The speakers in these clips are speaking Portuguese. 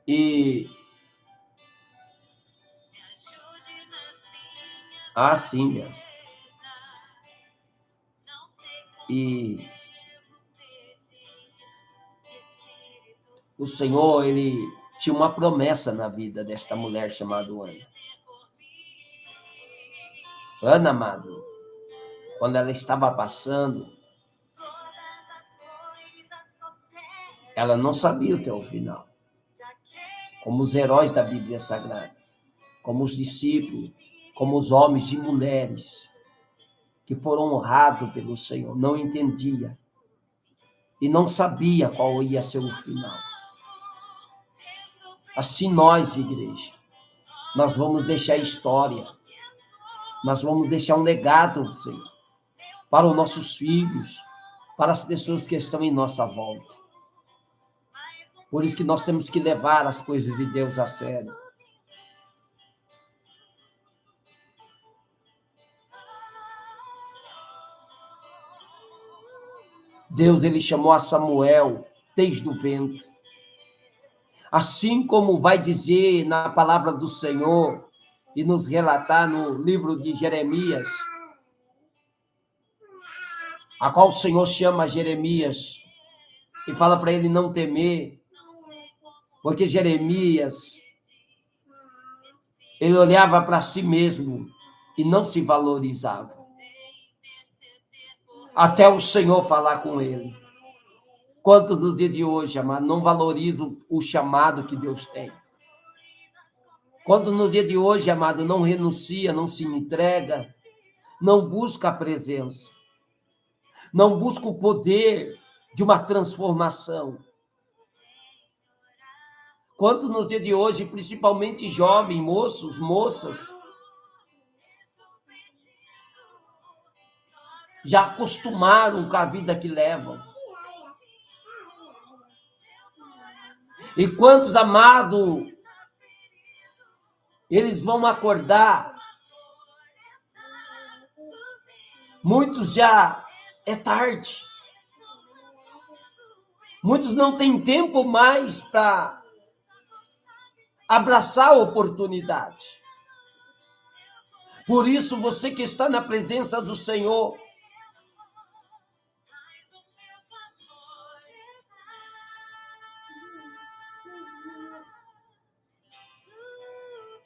E sim, Deus. E o Senhor, ele tinha uma promessa na vida desta mulher chamada Ana. Ana, amado, quando ela estava passando, ela não sabia o teu final. Como os heróis da Bíblia Sagrada, como os discípulos, como os homens e mulheres que foram honrados pelo Senhor, não entendia e não sabia qual ia ser o final. Assim nós, igreja, nós vamos deixar história, nós vamos deixar um legado, Senhor, para os nossos filhos, para as pessoas que estão em nossa volta. Por isso que nós temos que levar as coisas de Deus a sério. Deus, ele chamou a Samuel desde o ventre. Assim como vai dizer na palavra do Senhor e nos relatar no livro de Jeremias, a qual o Senhor chama Jeremias e fala para ele não temer, porque Jeremias, ele olhava para si mesmo e não se valorizava. Até o Senhor falar com ele. Quantos nos dias de hoje, amado, não valorizam o chamado que Deus tem? Quando no dia de hoje, amado, não renuncia, não se entrega, não busca a presença, não busca o poder de uma transformação. Quantos nos dias de hoje, principalmente jovens, moços, moças, já acostumaram com a vida que levam. E quantos, amados, eles vão acordar, muitos já é tarde. Muitos não têm tempo mais para abraçar a oportunidade. Por isso, você que está na presença do Senhor,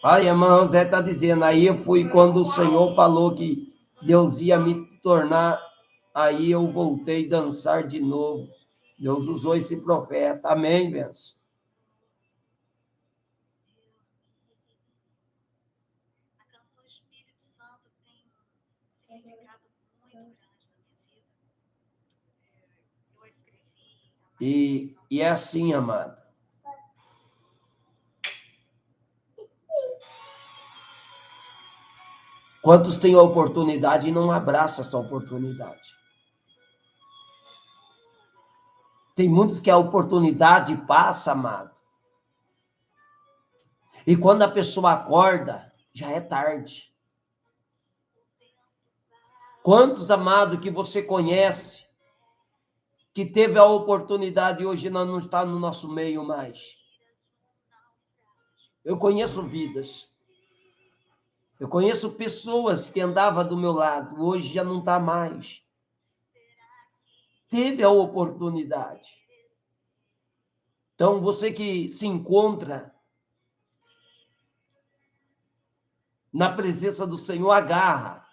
a irmã José está dizendo, aí eu fui quando o Senhor falou que Deus ia me tornar, aí eu voltei a dançar de novo. Deus usou esse profeta. Amém, benção. A canção Espírito Santo tem um significado muito grande na minha vida. Eu a escrevi. E é assim, amado. Quantos têm a oportunidade e não abraçam essa oportunidade? Tem muitos que a oportunidade passa, amado. E quando a pessoa acorda, já é tarde. Quantos, amado, que você conhece, que teve a oportunidade e hoje não está no nosso meio mais? Eu conheço vidas. Eu conheço pessoas que andavam do meu lado, hoje já não está mais. Teve a oportunidade. Então, você que se encontra na presença do Senhor, agarra.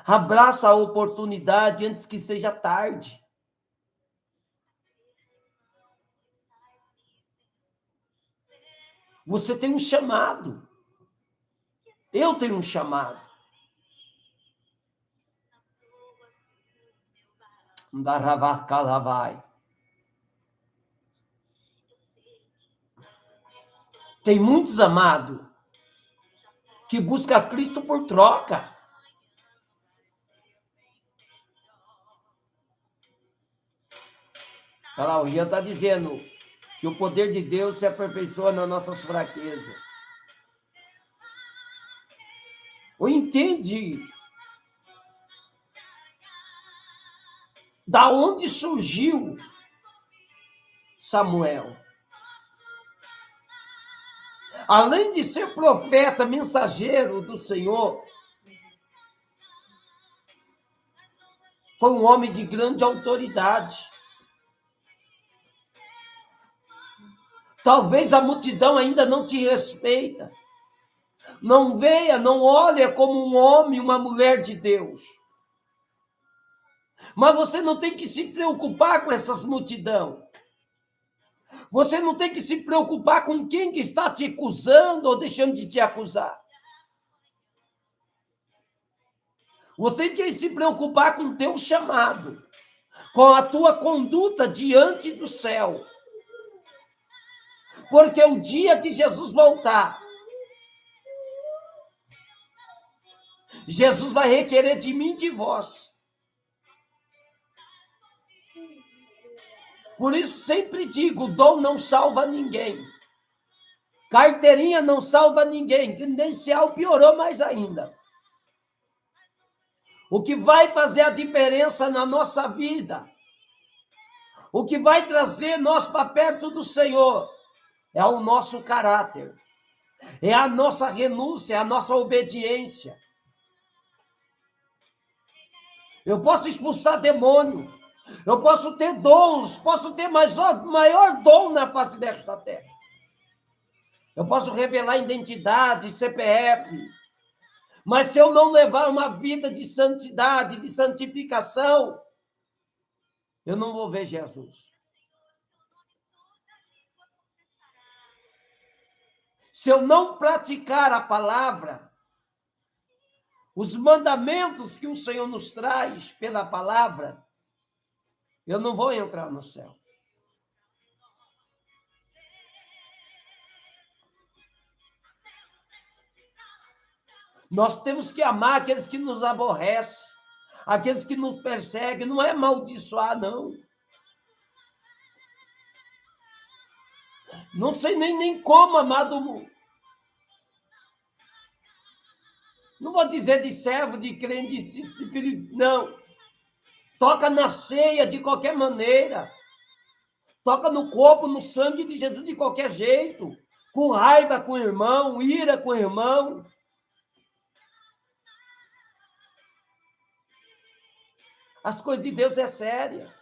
Abraça a oportunidade antes que seja tarde. Você tem um chamado. Eu tenho um chamado. Vai. Tem muitos, amados, que buscam Cristo por troca. Olha lá, o Rian está dizendo que o poder de Deus se aperfeiçoa nas nossas fraquezas. Ou entende da onde surgiu Samuel? além de ser profeta, mensageiro do Senhor, foi um homem de grande autoridade. Talvez a multidão ainda não te respeita. Não veja, não olha como um homem, uma mulher de Deus. Mas você não tem que se preocupar com essas multidão. Você não tem que se preocupar com quem que está te acusando ou deixando de te acusar. Você tem que se preocupar com o teu chamado, com a tua conduta diante do céu. Porque o dia que Jesus voltar, Jesus vai requerer de mim e de vós. Por isso sempre digo, o dom não salva ninguém. Carteirinha não salva ninguém. Credencial piorou mais ainda. O que vai fazer a diferença na nossa vida, o que vai trazer nós para perto do Senhor, é o nosso caráter, é a nossa renúncia, é a nossa obediência. Eu posso expulsar demônio, eu posso ter dons, posso ter maior dom na face desta terra. Eu posso revelar identidade, CPF, mas se eu não levar uma vida de santidade, de santificação, eu não vou ver Jesus. Se eu não praticar a palavra, os mandamentos que o Senhor nos traz pela palavra, eu não vou entrar no céu. Nós temos que amar aqueles que nos aborrecem, aqueles que nos perseguem. Não é amaldiçoar, não. Não sei nem como, amado. Não vou dizer de servo, de crente, de filho, não. Toca na ceia de qualquer maneira. Toca no corpo, no sangue de Jesus de qualquer jeito. Com raiva com o irmão, ira com o irmão. As coisas de Deus é séria.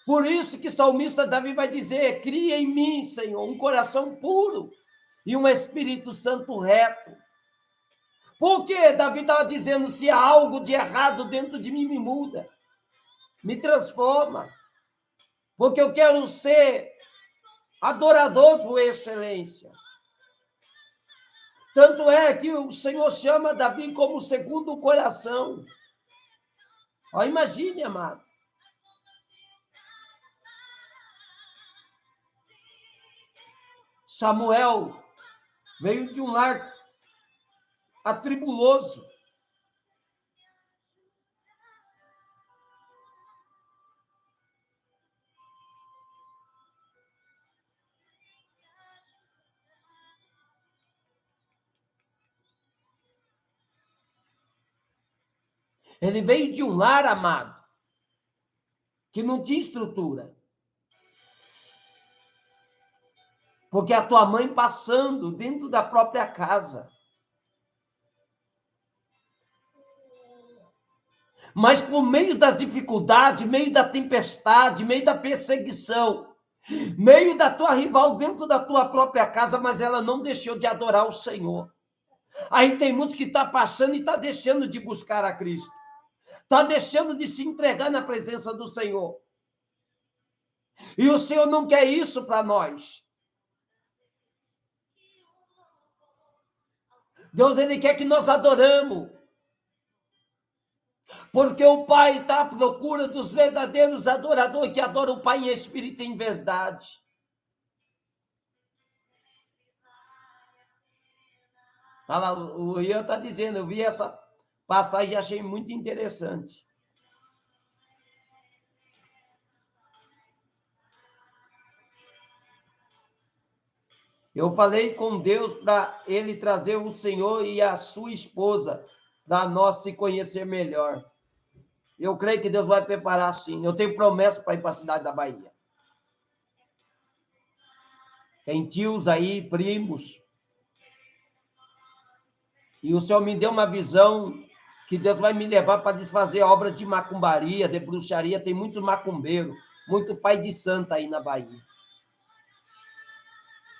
Por isso que o salmista Davi vai dizer, cria em mim, Senhor, um coração puro e um Espírito Santo reto. Porque Davi estava dizendo, se há algo de errado dentro de mim, me muda, me transforma. Porque eu quero ser adorador por excelência. Tanto é que o Senhor chama Davi como o segundo coração. Ó, imagine, amado. Samuel veio de um lar atribuloso. Ele veio de um lar, amado, que não tinha estrutura. Porque a tua mãe passando dentro da própria casa. Mas por meio das dificuldades, meio da tempestade, meio da perseguição, meio da tua rival dentro da tua própria casa, mas ela não deixou de adorar o Senhor. Aí tem muitos que estão passando e estão deixando de buscar a Cristo. Está deixando de se entregar na presença do Senhor. E o Senhor não quer isso para nós. Deus, Ele quer que nós adoramos. Porque o Pai está à procura dos verdadeiros adoradores que adoram o Pai em espírito e em verdade. Olha lá, o Ian está dizendo, eu vi essa passagem e achei muito interessante. Eu falei com Deus para Ele trazer o Senhor e a sua esposa para nós se conhecer melhor. Eu creio que Deus vai preparar sim. Eu tenho promessa para ir para a cidade da Bahia. Tem tios aí, primos, E o Senhor me deu uma visão que Deus vai me levar para desfazer obra de macumbaria, de bruxaria. Tem muitos macumbeiros, muito pai de santa aí na Bahia.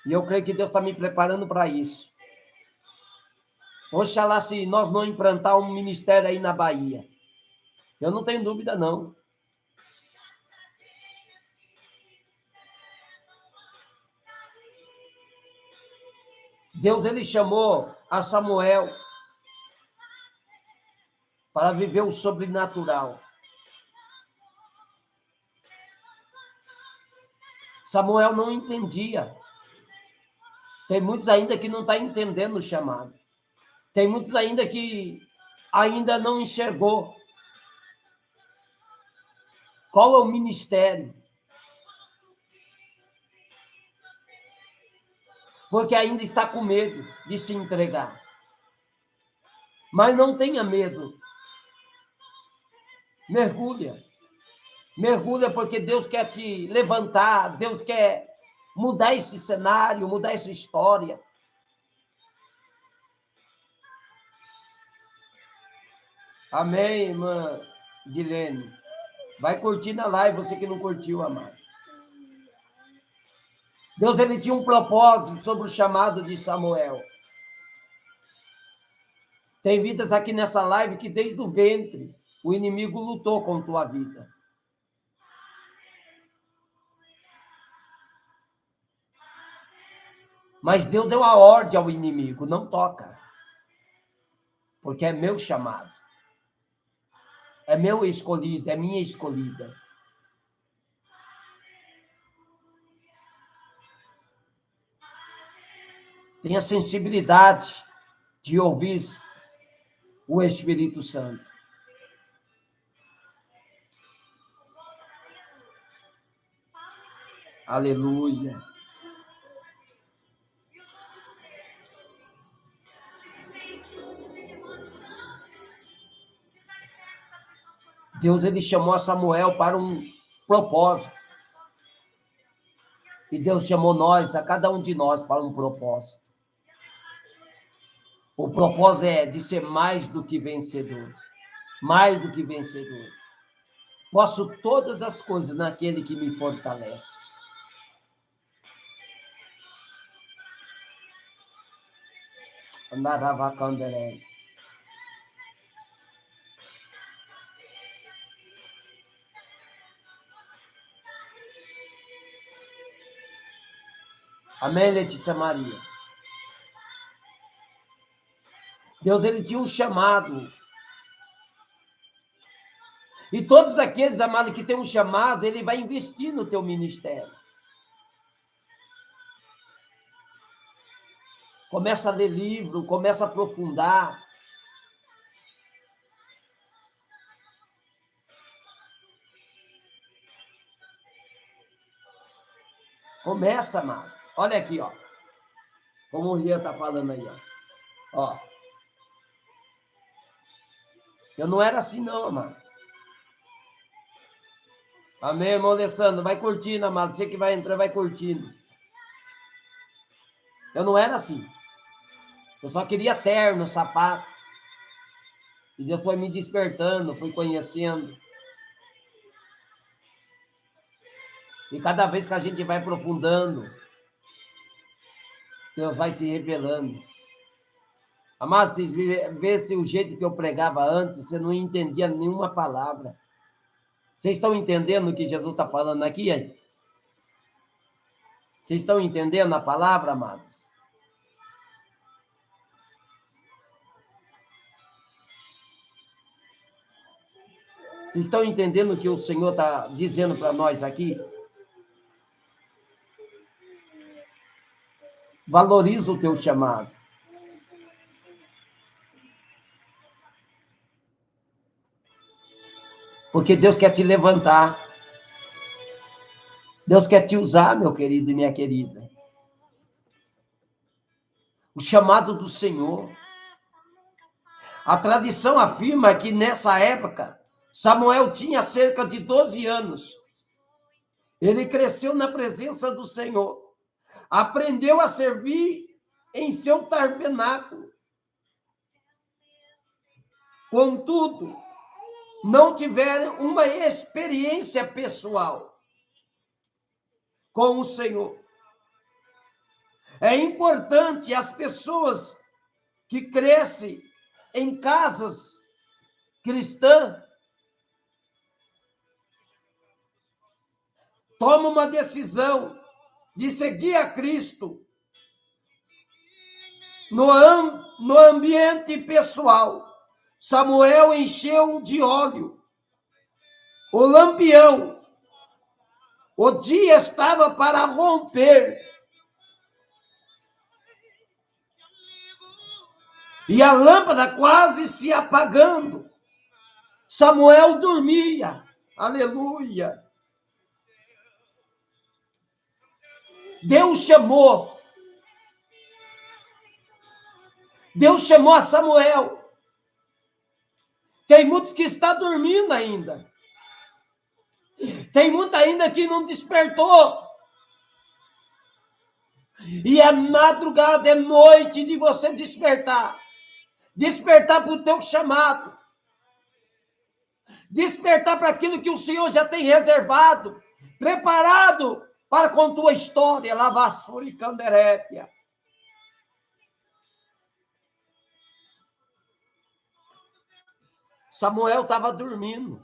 E eu creio que Deus está me preparando para isso. Oxalá se nós não implantar um ministério aí na Bahia. Eu não tenho dúvida, não. Deus, ele chamou a Samuel para viver o sobrenatural. Samuel não entendia. Tem muitos ainda que não estão entendendo o chamado. Tem muitos ainda que ainda não enxergou qual é o ministério. Porque ainda está com medo de se entregar. Mas não tenha medo. Mergulha. Mergulha porque Deus quer te levantar, Deus quer mudar esse cenário, mudar essa história. Amém, irmã Dilene. Vai curtir na live, você que não curtiu, amado. Deus, ele tinha um propósito sobre o chamado de Samuel. Tem vidas aqui nessa live que desde o ventre o inimigo lutou com tua vida. Mas Deus deu a ordem ao inimigo, não toca. Porque é meu chamado. É meu escolhido, é minha escolhida. Tenha sensibilidade de ouvir o Espírito Santo. Aleluia. Deus, ele chamou a Samuel para um propósito. E Deus chamou nós, a cada um de nós, para um propósito. O propósito é de ser mais do que vencedor. Mais do que vencedor. Posso todas as coisas naquele que me fortalece. Andaravacanderé. Amém, Letícia Maria? Deus, ele tinha um chamado. E todos aqueles, amados, que têm um chamado, ele vai investir no teu ministério. Começa a ler livro, começa a aprofundar. Começa, amado. Olha aqui, ó. Como o Rian está falando aí, ó. Eu não era assim, não, amado. Amém, irmão Alessandro? Vai curtindo, amado. Você que vai entrar, vai curtindo. Eu não era assim. Eu só queria terno, sapato. E Deus foi me despertando, foi conhecendo. E cada vez que a gente vai aprofundando, Deus vai se revelando. Amado, vocês vê o jeito que eu pregava antes, você não entendia nenhuma palavra. Vocês estão entendendo o que Jesus está falando aqui? Aí? Vocês estão entendendo a palavra, amados? Vocês estão entendendo o que o Senhor está dizendo para nós aqui? Valoriza o teu chamado. Porque Deus quer te levantar. Deus quer te usar, meu querido e minha querida. O chamado do Senhor. A tradição afirma que nessa época, Samuel tinha cerca de 12 anos. Ele cresceu na presença do Senhor. Aprendeu a servir em seu tabernáculo. contudo, não tiveram uma experiência pessoal com o Senhor. É importante as pessoas que crescem em casas cristãs tomam uma decisão de seguir a Cristo no ambiente pessoal. Samuel encheu de óleo o lampião. O dia estava para romper. E a lâmpada quase se apagando. Samuel dormia. Aleluia. Deus chamou a Samuel. Tem muitos que estão dormindo ainda. Tem muito ainda que não despertou. E é madrugada, é noite de você despertar. Despertar para o teu chamado. Despertar para aquilo que o Senhor já tem reservado, preparado para com tua história. Lavassura e canderépia. Samuel estava dormindo.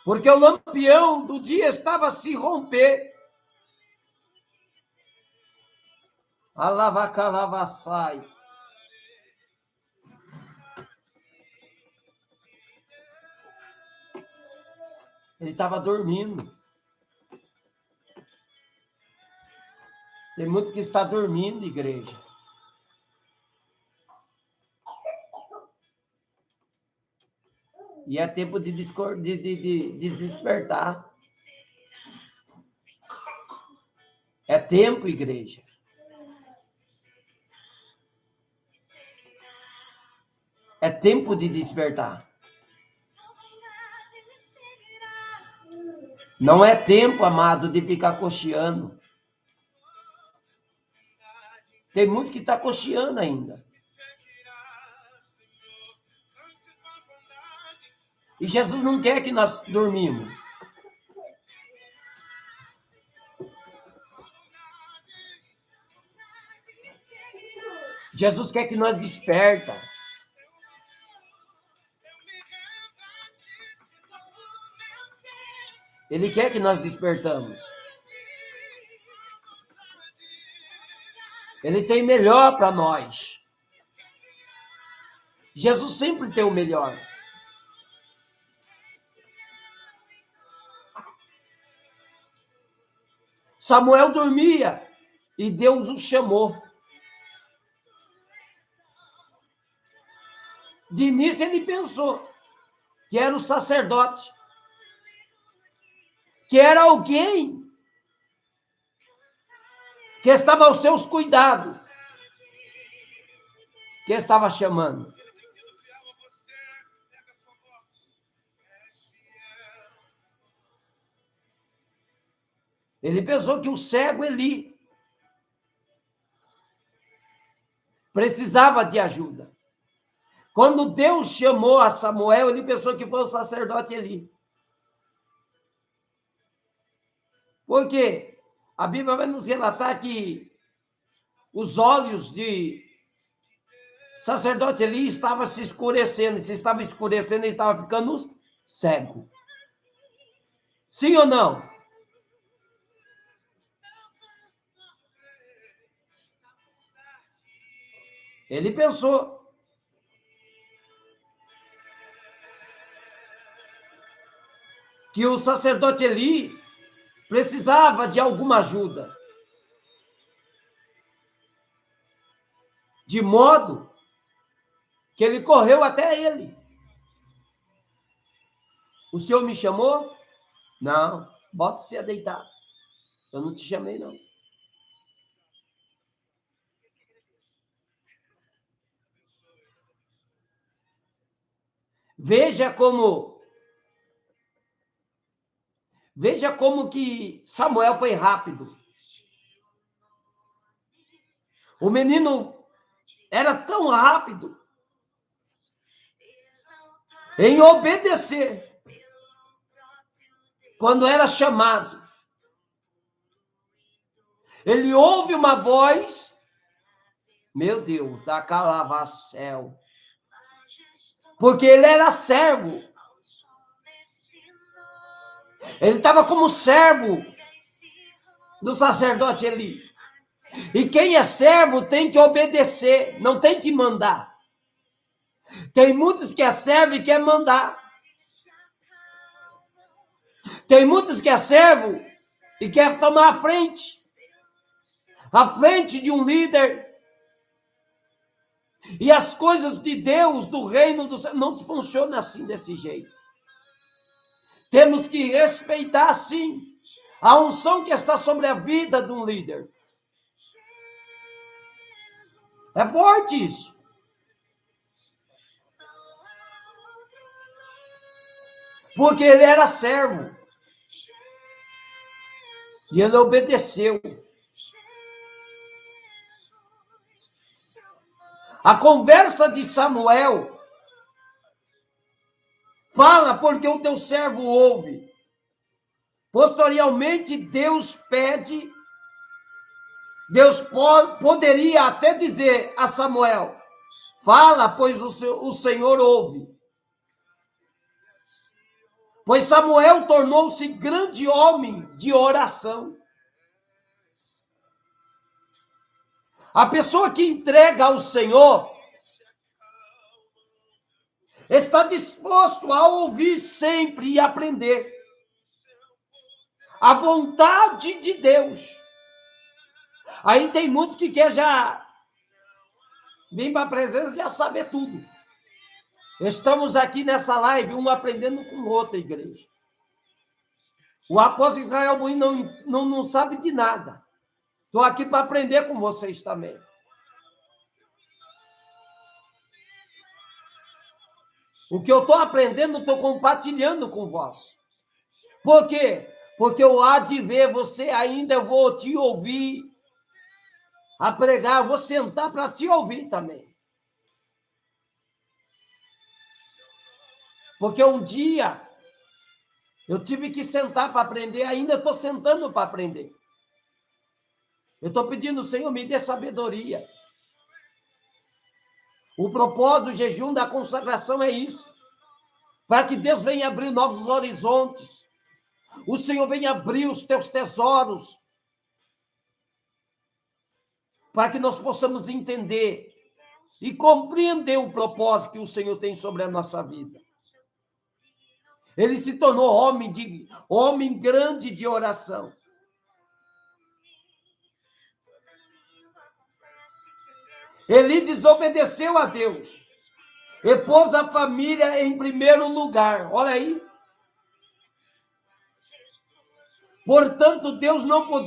Porque o lampião do dia estava a se romper. Alavacalavassai. Ele estava dormindo. Tem muito que está dormindo, igreja. E é tempo de despertar. É tempo, igreja. É tempo de despertar. Não é tempo, amado, de ficar cocheando. Tem muitos que estão cocheando ainda. E Jesus não quer que nós dormimos. Jesus quer que nós desperta. Ele quer que nós despertamos. Ele tem melhor para nós. Jesus sempre tem o melhor. Samuel dormia e Deus o chamou. De início ele pensou que era o sacerdote, que era alguém que estava aos seus cuidados, que estava chamando. Ele pensou que o cego Eli precisava de ajuda. Quando Deus chamou a Samuel, ele pensou que foi o sacerdote Eli. Por quê? A Bíblia vai nos relatar que os olhos de sacerdote Eli estavam se escurecendo. E se estava escurecendo, ele estava ficando cego. Sim ou não? Ele pensou. Que o sacerdote Eli precisava de alguma ajuda. De modo que ele correu até ele. O senhor me chamou? Não, bota-se a deitar. Eu não te chamei, não. Veja como que Samuel foi rápido. O menino era tão rápido em obedecer quando era chamado. Ele ouve uma voz, meu Deus, da Calavacel, porque ele era servo. Ele estava como servo do sacerdote Eli. E quem é servo tem que obedecer, não tem que mandar. Tem muitos que é servo e quer mandar. Tem muitos que é servo e quer tomar a frente de um líder. E as coisas de Deus, do reino do céu, não funcionam assim, desse jeito. Temos que respeitar, sim, a unção que está sobre a vida de um líder. É forte isso. Porque ele era servo. E ele obedeceu. A conversa de Samuel fala porque o teu servo ouve. Posteriormente, Deus pede, Deus poderia até dizer a Samuel, fala, pois o Senhor ouve. Pois Samuel tornou-se grande homem de oração. A pessoa que entrega ao Senhor está disposto a ouvir sempre e aprender a vontade de Deus. Aí tem muitos que quer já vir para a presença e já saber tudo. Estamos aqui nessa live, um aprendendo com o outro, igreja. O apóstolo Israel Bueno não sabe de nada. Estou aqui para aprender com vocês também. O que eu estou aprendendo, estou compartilhando com vós. Por quê? Porque eu há de ver você ainda, eu vou te ouvir a pregar, eu vou sentar para te ouvir também. Porque um dia eu tive que sentar para aprender, ainda estou sentando para aprender. Eu estou pedindo, Senhor, me dê sabedoria. O propósito do jejum, da consagração é isso. Para que Deus venha abrir novos horizontes. O Senhor venha abrir os teus tesouros. Para que nós possamos entender e compreender o propósito que o Senhor tem sobre a nossa vida. Ele se tornou homem grande de oração. Ele desobedeceu a Deus e pôs a família em primeiro lugar. Olha aí. Portanto, Deus não podia